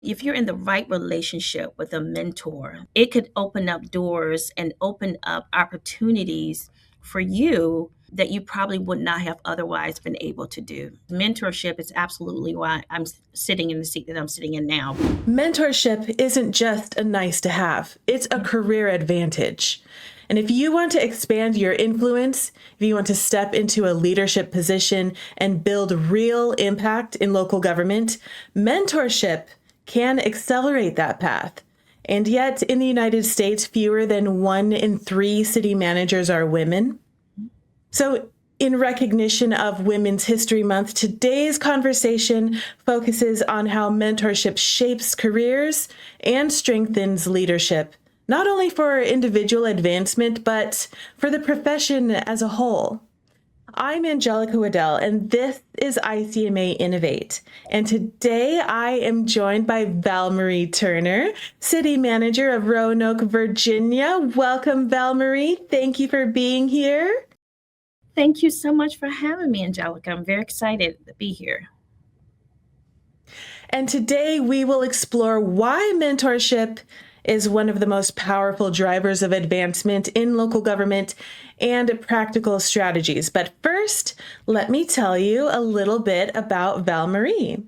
If you're in the right relationship with a mentor, it could open up doors and open up opportunities for you that you probably would not have otherwise been able to do. Mentorship is absolutely why I'm sitting in the seat that I'm sitting in now. Mentorship isn't just a nice to have, it's a career advantage. And if you want to expand your influence, if you want to step into a leadership position and build real impact in local government, mentorship can accelerate that path. And yet, in the United States, fewer than 1 in 3 city managers are women. So, in recognition of Women's History Month, today's conversation focuses on how mentorship shapes careers and strengthens leadership, not only for individual advancement, but for the profession as a whole. I'm Angelica Waddell, and this is ICMA Innovate. And today I am joined by Valmarie Turner, City Manager of Roanoke, Virginia. Welcome, Valmarie. Thank you for being here. Thank you so much for having me, Angelica. I'm very excited to be here. And today we will explore why mentorship is one of the most powerful drivers of advancement in local government and practical strategies. But first, let me tell you a little bit about Valmarie.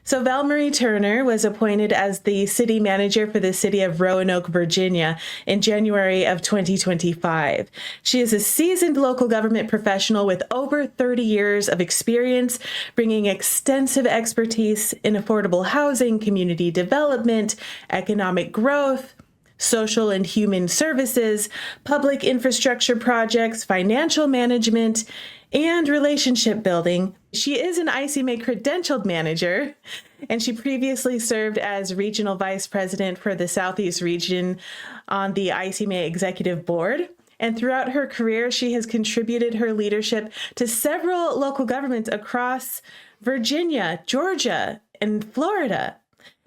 So Valmarie Turner was appointed as the city manager for the city of Roanoke, Virginia in January of 2025. She is a seasoned local government professional with over 30 years of experience, bringing extensive expertise in affordable housing, community development, economic growth, social and human services, public infrastructure projects, financial management, and relationship building. She is an ICMA credentialed manager, and she previously served as regional vice president for the Southeast region on the ICMA executive board. And throughout her career, she has contributed her leadership to several local governments across Virginia, Georgia, and Florida.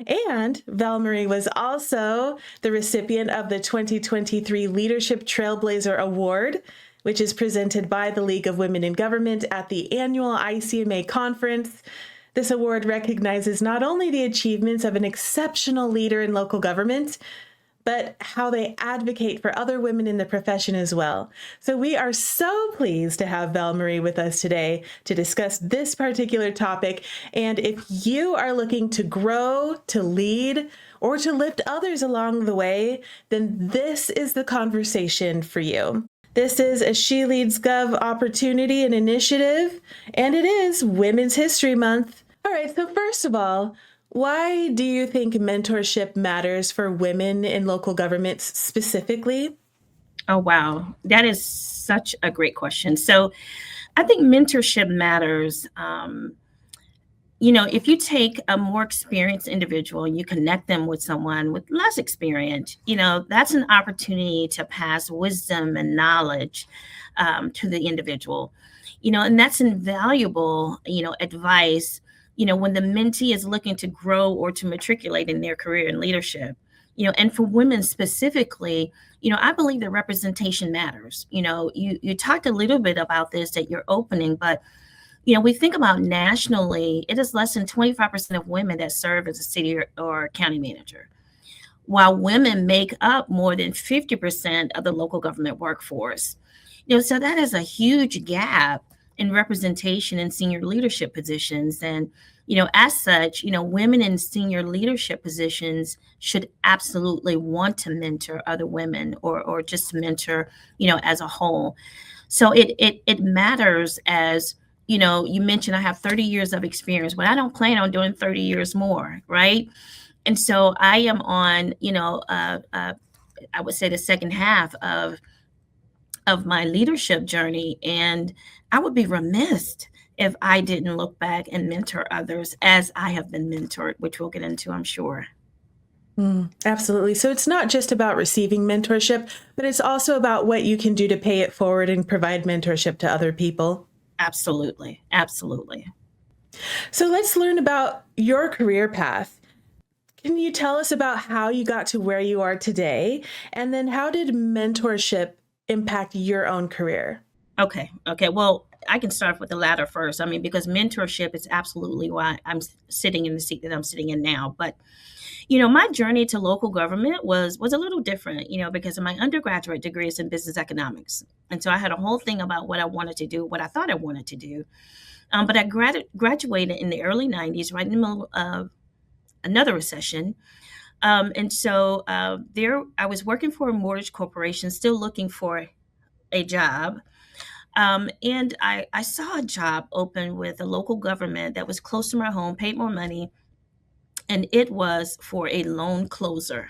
And Valmarie was also the recipient of the 2023 Leadership Trailblazer Award, which is presented by the League of Women in Government at the annual ICMA conference. This award recognizes not only the achievements of an exceptional leader in local government, but how they advocate for other women in the profession as well. So we are so pleased to have Valmarie with us today to discuss this particular topic. And if you are looking to grow, to lead, or to lift others along the way, then this is the conversation for you. This is a SheLeadsGov opportunity and initiative, and it is Women's History Month. All right, so first of all, why do you think mentorship matters for women in local governments specifically? Oh, wow. That is such a great question. So I think mentorship matters. If you take a more experienced individual and you connect them with someone with less experience, that's an opportunity to pass wisdom and knowledge to the individual, and that's invaluable, advice, when the mentee is looking to grow or to matriculate in their career in leadership, and for women specifically, I believe that representation matters. You talked a little bit about this at your opening, but we think about nationally, it is less than 25% of women that serve as a city or county manager, while women make up more than 50% of the local government workforce. So that is a huge gap in representation in senior leadership positions. And, as such, women in senior leadership positions should absolutely want to mentor other women or just mentor, as a whole. So it matters as, you mentioned I have 30 years of experience, but I don't plan on doing 30 years more, right? And so I am on, I would say the second half of my leadership journey, and I would be remiss if I didn't look back and mentor others as I have been mentored, which we'll get into, I'm sure. Absolutely. So it's not just about receiving mentorship, but it's also about what you can do to pay it forward and provide mentorship to other people. Absolutely. Absolutely. So let's learn about your career path. Can you tell us about how you got to where you are today? And then how did mentorship impact your own career? Okay. Well, I can start with the latter first. Because mentorship is absolutely why I'm sitting in the seat that I'm sitting in now. But, My journey to local government was a little different, because my undergraduate degree is in business economics. And so I had a whole thing about what I wanted to do, what I thought I wanted to do. But I graduated in the early 90s, right in the middle of another recession. And so there I was working for a mortgage corporation, still looking for a job. And I saw a job open with a local government that was close to my home, paid more money, and it was for a loan closer.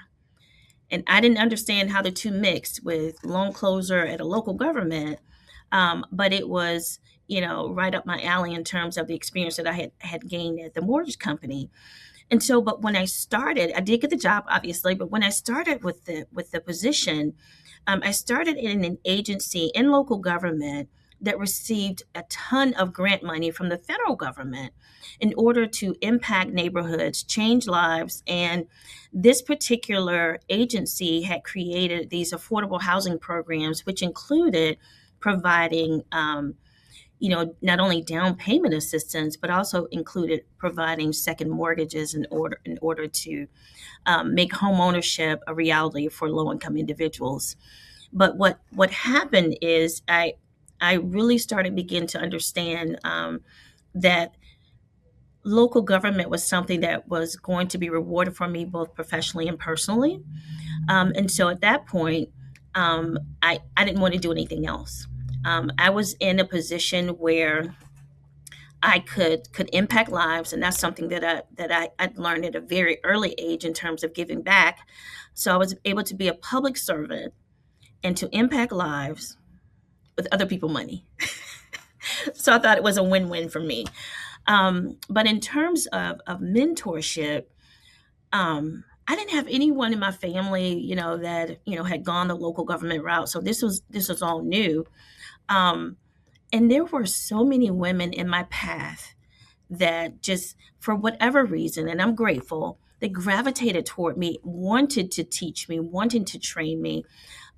And I didn't understand how the two mixed with loan closer at a local government, but it was, right up my alley in terms of the experience that I had gained at the mortgage company. And so, but when I started, I did get the job, obviously. But when I started with the position, I started in an agency in local government that received a ton of grant money from the federal government in order to impact neighborhoods, change lives. And this particular agency had created these affordable housing programs, which included providing not only down payment assistance, but also included providing second mortgages in order to make home ownership a reality for low income individuals. But what happened is I really started begin to understand that local government was something that was going to be rewarded for me both professionally and personally. And so at that point, I didn't want to do anything else. I was in a position where I could impact lives, and that's something that I learned at a very early age in terms of giving back. So I was able to be a public servant and to impact lives with other people money. So I thought it was a win-win for me. But in terms of mentorship, I didn't have anyone in my family, that had gone the local government route. So this was all new. Um, and there were so many women in my path that just for whatever reason, and I'm grateful, they gravitated toward me, wanted to teach me, wanting to train me,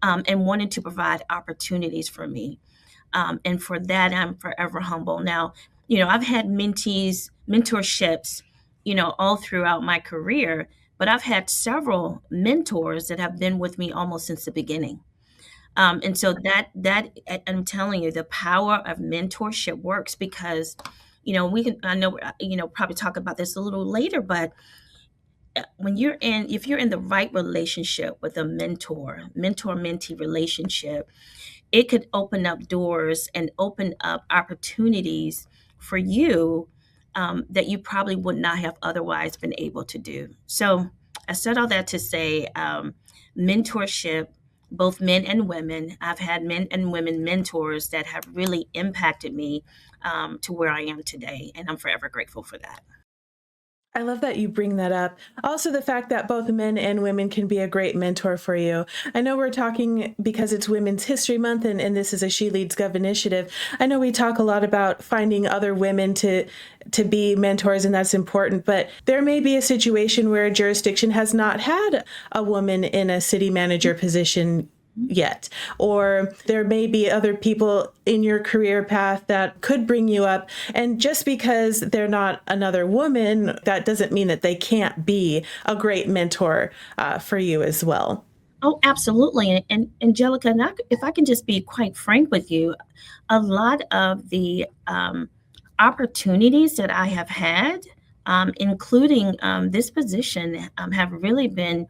and wanted to provide opportunities for me. And for that, I'm forever humble. Now, I've had mentorships, all throughout my career, but I've had several mentors that have been with me almost since the beginning. And so I'm telling you, the power of mentorship works because, I know, probably talk about this a little later, but if you're in the right relationship with a mentor-mentee relationship, it could open up doors and open up opportunities for you that you probably would not have otherwise been able to do. So I said all that to say mentorship, both men and women. I've had men and women mentors that have really impacted me to where I am today, and I'm forever grateful for that. I love that you bring that up. Also, the fact that both men and women can be a great mentor for you. I know we're talking because it's Women's History Month and this is a SheLeadsGov initiative. I know we talk a lot about finding other women to be mentors, and that's important. But there may be a situation where a jurisdiction has not had a woman in a city manager position yet, or there may be other people in your career path that could bring you up, and just because they're not another woman, that doesn't mean that they can't be a great mentor for you as well. Oh, absolutely. And Angelica, if I can just be quite frank with you, a lot of the opportunities that I have had, including this position, have really been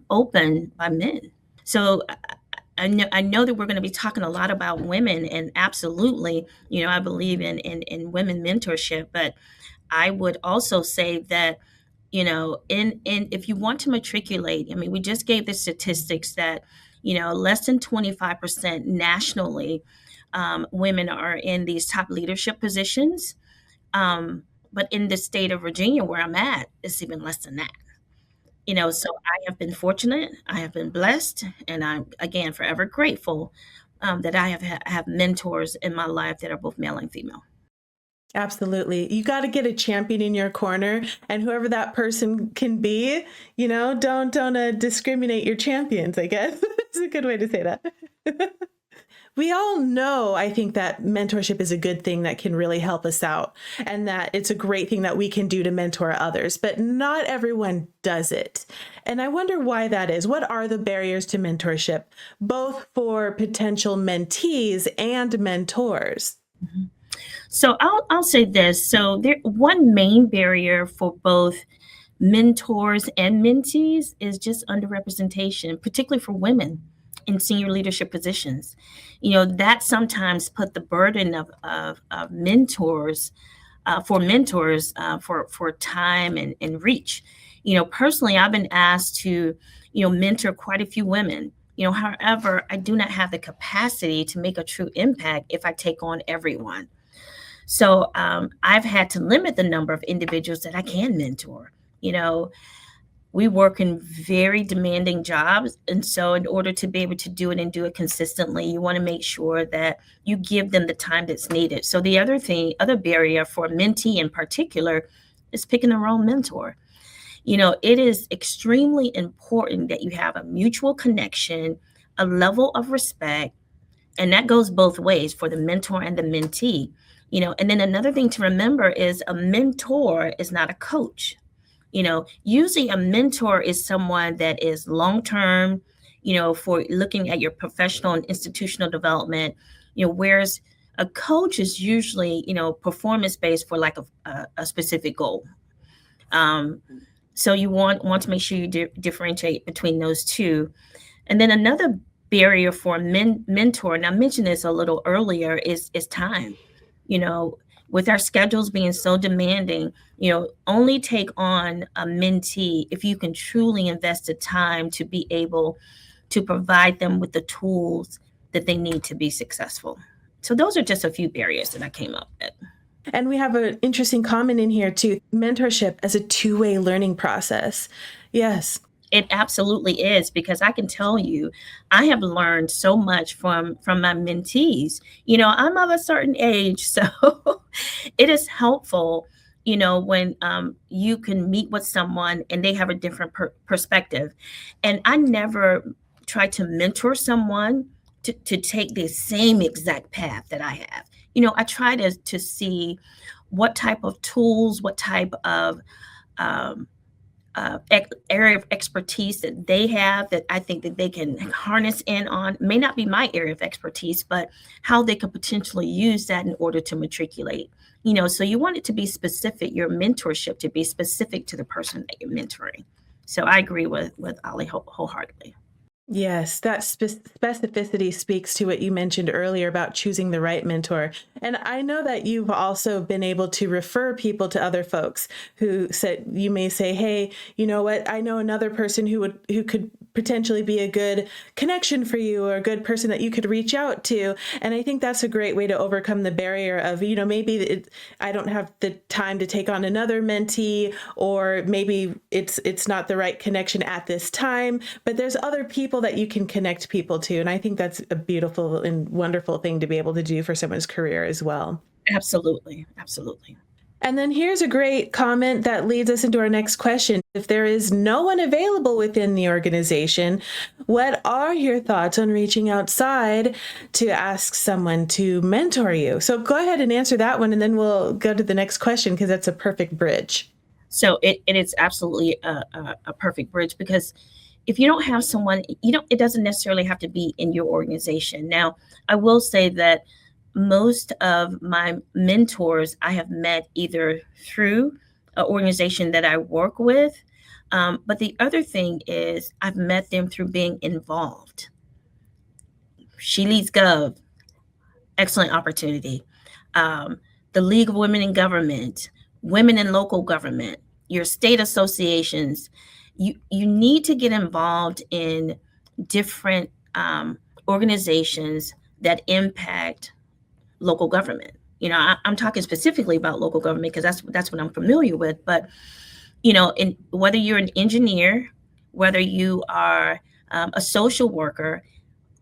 opened by men. So I know that we're going to be talking a lot about women, and absolutely, I believe in women mentorship, but I would also say that, in if you want to matriculate, I mean, we just gave the statistics that, less than 25% nationally, women are in these top leadership positions. But in the state of Virginia, where I'm at, it's even less than that. So I have been fortunate, I have been blessed, and I'm again forever grateful that I have mentors in my life that are both male and female. Absolutely. You got to get a champion in your corner, and whoever that person can be, don't discriminate your champions, I guess. It's a good way to say that. We all know, I think, that mentorship is a good thing that can really help us out, and that it's a great thing that we can do to mentor others, but not everyone does it. And I wonder why that is. What are the barriers to mentorship, both for potential mentees and mentors? Mhm. So I'll say this. So there one main barrier for both mentors and mentees is just underrepresentation, particularly for women in senior leadership positions. That sometimes put the burden of mentors for time and reach. Personally, I've been asked to mentor quite a few women. However, I do not have the capacity to make a true impact if I take on everyone. So I've had to limit the number of individuals that I can mentor. You know, we work in very demanding jobs. And so, in order to be able to do it and do it consistently, you want to make sure that you give them the time that's needed. So, the other barrier for a mentee in particular is picking the wrong mentor. It is extremely important that you have a mutual connection, a level of respect, and that goes both ways for the mentor and the mentee. And then another thing to remember is a mentor is not a coach. Usually a mentor is someone that is long term, for looking at your professional and institutional development, whereas a coach is usually, performance based for like a specific goal. Um, so you want to make sure you differentiate between those two. And then another barrier for a mentor, and I mentioned this a little earlier, is time. You know, with our schedules being so demanding, only take on a mentee if you can truly invest the time to be able to provide them with the tools that they need to be successful. So those are just a few barriers that I came up with. And we have an interesting comment in here too: mentorship as a two-way learning process. Yes. It absolutely is, because I can tell you, I have learned so much from my mentees. I'm of a certain age, so it is helpful, when you can meet with someone and they have a different perspective. And I never try to mentor someone to take the same exact path that I have. I try to see what type of tools, what type of um, area of expertise that they have that I think that they can harness in on. May not be my area of expertise, but how they could potentially use that in order to matriculate. So you want it to be specific, your mentorship to be specific to the person that you're mentoring. So I agree with Ali wholeheartedly. Yes, that specificity speaks to what you mentioned earlier about choosing the right mentor. And I know that you've also been able to refer people to other folks who said, you may say, hey, you know what, I know another person who could potentially be a good connection for you, or a good person that you could reach out to. And I think that's a great way to overcome the barrier of, maybe I don't have the time to take on another mentee, or maybe it's not the right connection at this time, but there's other people that you can connect people to. And I think that's a beautiful and wonderful thing to be able to do for someone's career as well. Absolutely. Absolutely. And then here's a great comment that leads us into our next question. If there is no one available within the organization, what are your thoughts on reaching outside to ask someone to mentor you? So go ahead and answer that one, and then we'll go to the next question, because that's a perfect bridge. So it is absolutely a perfect bridge, because if you don't have someone, it doesn't necessarily have to be in your organization. Now, I will say that most of my mentors I have met either through an organization that I work with, but the other thing is I've met them through being involved. SheLeadsGov, excellent opportunity. The League of Women in Government, Women in Local Government, your state associations. You need to get involved in different organizations that impact local government. I'm talking specifically about local government because that's what I'm familiar with. But in whether you're an engineer, whether you are a social worker,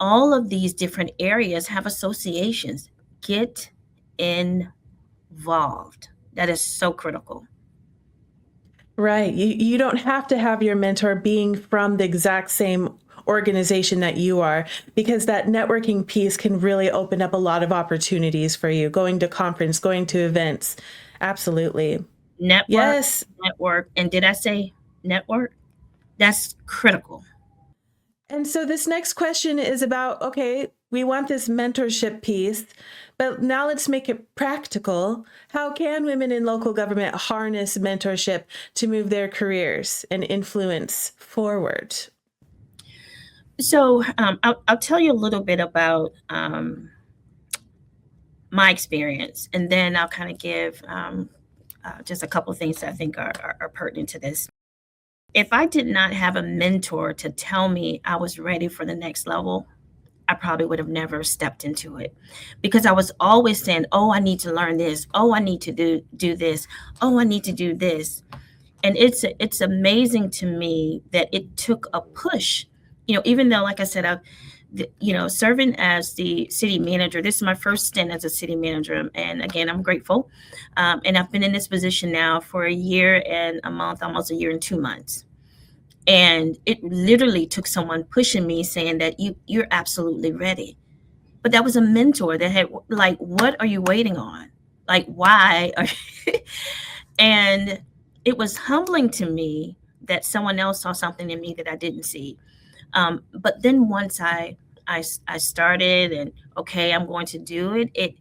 all of these different areas have associations. Get involved. That is so critical. Right. You don't have to have your mentor being from the exact same organization that you are, because that networking piece can really open up a lot of opportunities for you, going to conference, going to events. Absolutely. Network, Yes. network. And did I say network? That's critical. And so this next question is about, okay, we want this mentorship piece, but now let's make it practical. How can women in local government harness mentorship to move their careers and influence forward? So I'll tell you a little bit about my experience, and then I'll kind of give just a couple of things that I think are pertinent to this. If I did not have a mentor to tell me I was ready for the next level, I probably would have never stepped into it, because I was always saying, "Oh, I need to learn this. Oh, I need to do this. Oh, I need to do this." And it's amazing to me that it took a push. Even though, like I said, serving as the city manager, this is my first stint as a city manager, and again, I'm grateful. And I've been in this position now for a year and a month, almost a year and 2 months. And it literally took someone pushing me, saying that you're absolutely ready. But that was a mentor that had, like, what are you waiting on? Like, why are you? And it was humbling to me that someone else saw something in me that I didn't see. But then once I started, and okay, I'm going to do it.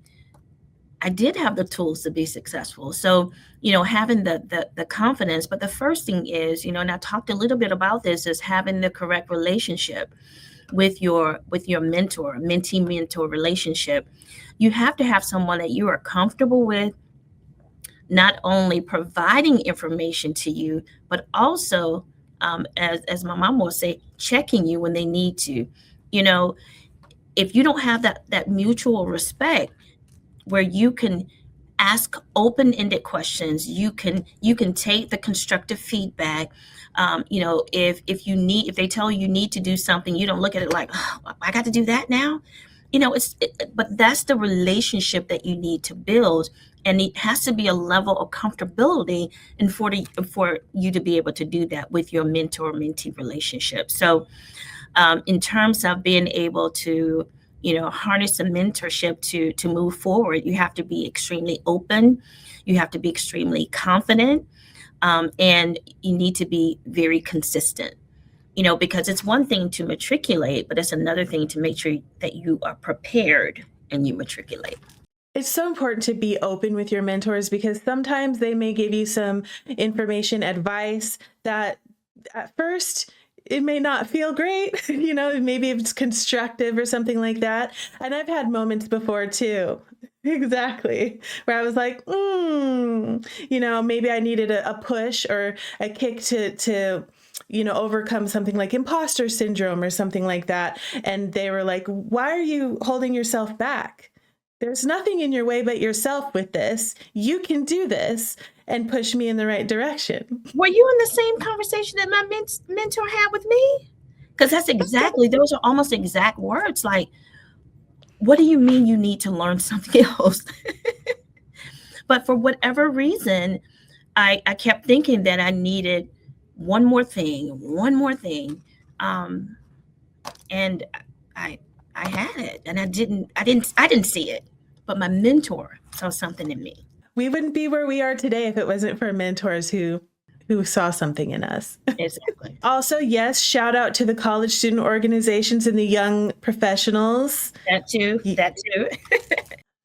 I did have the tools to be successful. So, having the confidence. But the first thing is, and I talked a little bit about this, is having the correct relationship with your mentor, mentee-mentor relationship. You have to have someone that you are comfortable with, not only providing information to you, but also, as my mom will say, checking you when they need to. If you don't have that mutual respect, where you can ask open-ended questions, you can take the constructive feedback. If they tell you need to do something, you don't look at it like, oh, I got to do that now. But that's the relationship that you need to build, and it has to be a level of comfortability, and for you to be able to do that with your mentor-mentee relationship. So, in terms of being able to harness a mentorship to move forward, you have to be extremely open, you have to be extremely confident, and you need to be very consistent. Because it's one thing to matriculate, but it's another thing to make sure that you are prepared and you matriculate. It's so important to be open with your mentors, because sometimes they may give you some information, advice that at first it may not feel great, maybe it's constructive or something like that. And I've had moments before too, exactly, where I was like, maybe I needed a push or a kick to overcome something like imposter syndrome or something like that. And they were like, why are you holding yourself back? There's nothing in your way but yourself with this. You can do this, and push me in the right direction. Were you in the same conversation that my mentor had with me? Because those are almost exact words. Like, what do you mean you need to learn something else? But for whatever reason, I kept thinking that I needed one more thing. And I had it, and I didn't see it, but my mentor saw something in me. We wouldn't be where we are today if it wasn't for mentors who saw something in us. Exactly. Also, yes, shout out to the college student organizations and the young professionals. That too.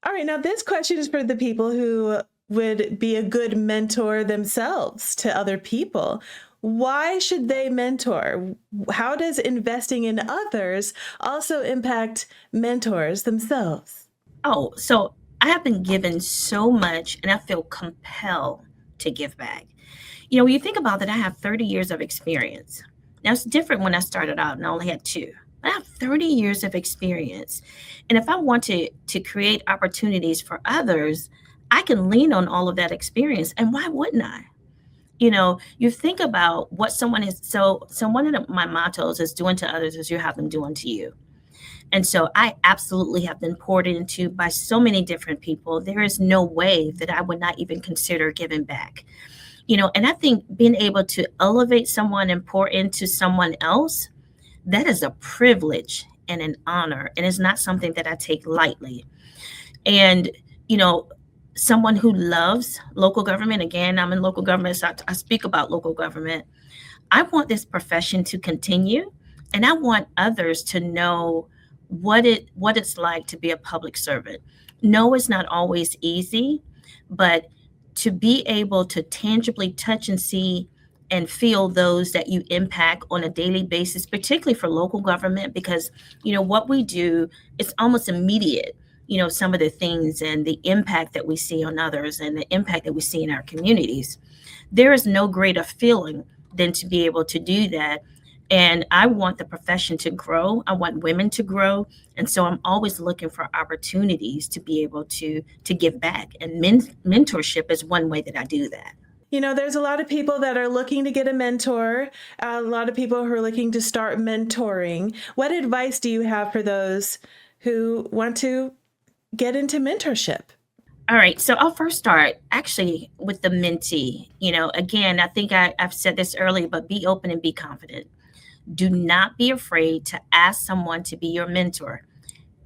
All right, now this question is for the people who would be a good mentor themselves to other people. Why should they mentor? How does investing in others also impact mentors themselves? Oh, so I have been given so much, and I feel compelled to give back. When you think about that, I have 30 years of experience. Now, it's different when I started out and I only had 2. I have 30 years of experience. And if I want to create opportunities for others, I can lean on all of that experience. And why wouldn't I? You think about what someone is. So one of my mottos is, doing to others as you have them do unto you. And so I absolutely have been poured into by so many different people. There is no way that I would not even consider giving back. And I think being able to elevate someone and pour into someone else, That is a privilege and an honor, and it's not something that I take lightly. And, you know, someone who loves local government, again, I'm in local government, so I speak about local government. I want this profession to continue, and I want others to know what it's like to be a public servant. No, it's not always easy, but to be able to tangibly touch and see and feel those that you impact on a daily basis, particularly for local government, because what we do is almost immediate. Some of the things and the impact that we see on others and the impact that we see in our communities. There is no greater feeling than to be able to do that. And I want the profession to grow. I want women to grow. And so I'm always looking for opportunities to be able to give back. And mentorship is one way that I do that. There's a lot of people that are looking to get a mentor, a lot of people who are looking to start mentoring. What advice do you have for those who want to get into mentorship? All right. So I'll first start actually with the mentee. Again, I think I've said this earlier, but be open and be confident. Do not be afraid to ask someone to be your mentor.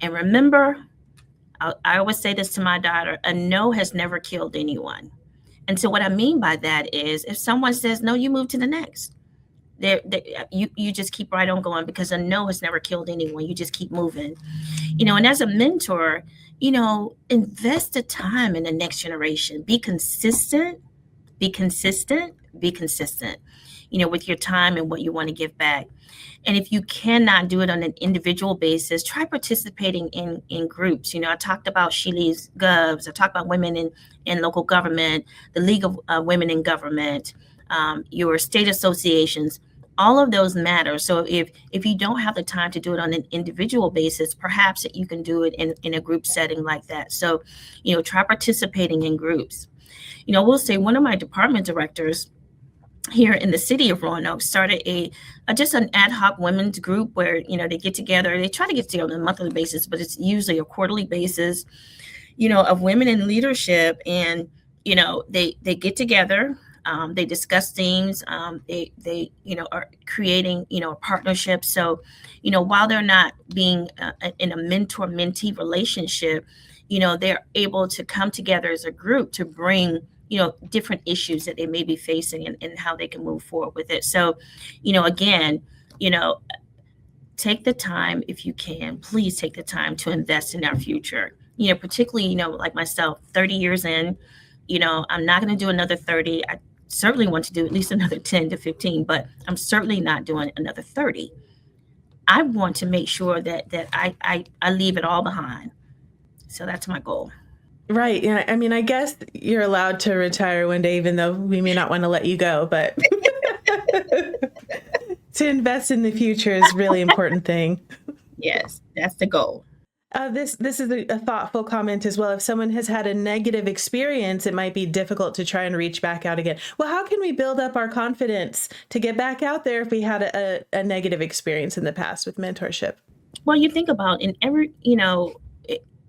And remember, I always say this to my daughter, a no has never killed anyone. And so what I mean by that is if someone says no, you move to the next. You just keep right on going, because a no has never killed anyone. You just keep moving. And as a mentor, invest the time in the next generation. Be consistent, be consistent, be consistent, with your time and what you want to give back. And if you cannot do it on an individual basis, try participating in groups. I talked about SheLeadsGov. I talked about women in local government, the League of Women in Government, your state associations. All of those matter. So if you don't have the time to do it on an individual basis, perhaps you can do it in a group setting like that. So, try participating in groups. We'll say one of my department directors here in the city of Roanoke started just an ad hoc women's group where, they get together. They try to get together on a monthly basis, but it's usually a quarterly basis, of women in leadership. And, they get together. They discuss things. They are creating, a partnership. So, while they're not being in a mentor-mentee relationship, they're able to come together as a group to bring, different issues that they may be facing and how they can move forward with it. So, again, take the time, if you can, please take the time to invest in our future. Particularly, like myself, 30 years in, I'm not going to do another 30. I certainly want to do at least another 10 to 15, but I'm certainly not doing another 30. I want to make sure that I leave it all behind. So that's my goal. Right. Yeah. I mean, I guess you're allowed to retire one day, even though we may not want to let you go, but to invest in the future is a really important thing. Yes, that's the goal. This is a thoughtful comment as well. If someone has had a negative experience, it might be difficult to try and reach back out again. Well, how can we build up our confidence to get back out there if we had a negative experience in the past with mentorship? Well, you think about in every,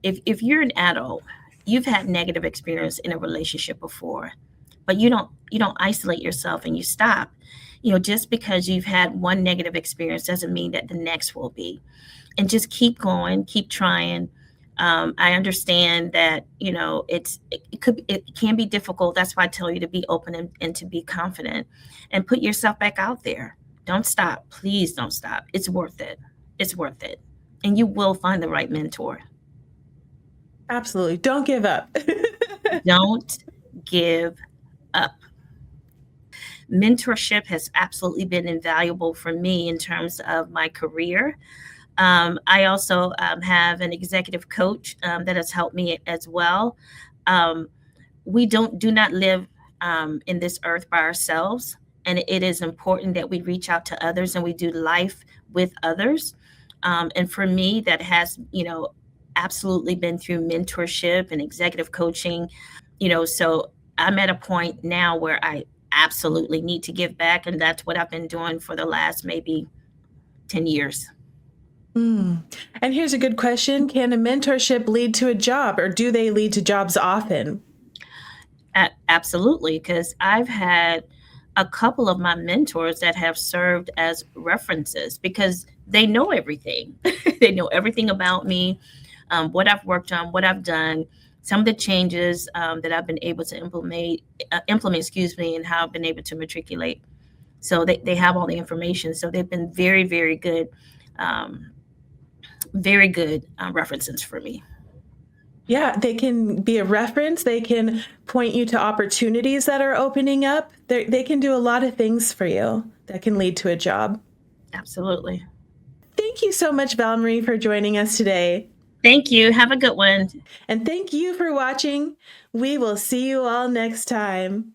if you're an adult, you've had negative experience in a relationship before, but you don't isolate yourself and you stop. Just because you've had one negative experience doesn't mean that the next will be. And just keep going, keep trying. I understand that, it can be difficult. That's why I tell you to be open and to be confident and put yourself back out there. Don't stop. Please don't stop. It's worth it. It's worth it. And you will find the right mentor. Absolutely. Don't give up. Don't give up. Mentorship has absolutely been invaluable for me in terms of my career. I also have an executive coach that has helped me as well. We do not live in this earth by ourselves, and it is important that we reach out to others and we do life with others. And for me, that has, absolutely been through mentorship and executive coaching. So I'm at a point now where I absolutely need to give back, and that's what I've been doing for the last maybe 10 years. And here's a good question. Can a mentorship lead to a job, or do they lead to jobs often? Absolutely, because I've had a couple of my mentors that have served as references because they know everything. They know everything about me, what I've worked on, what I've done, some of the changes that I've been able to implement, excuse me, and how I've been able to matriculate. So they have all the information. So they've been very, um, very good references for me. Yeah, they can be a reference. They can point you to opportunities that are opening up. They can do a lot of things for you that can lead to a job. Absolutely. Thank you so much, Valmarie, for joining us today. Thank you. Have a good one. And thank you for watching. We will see you all next time.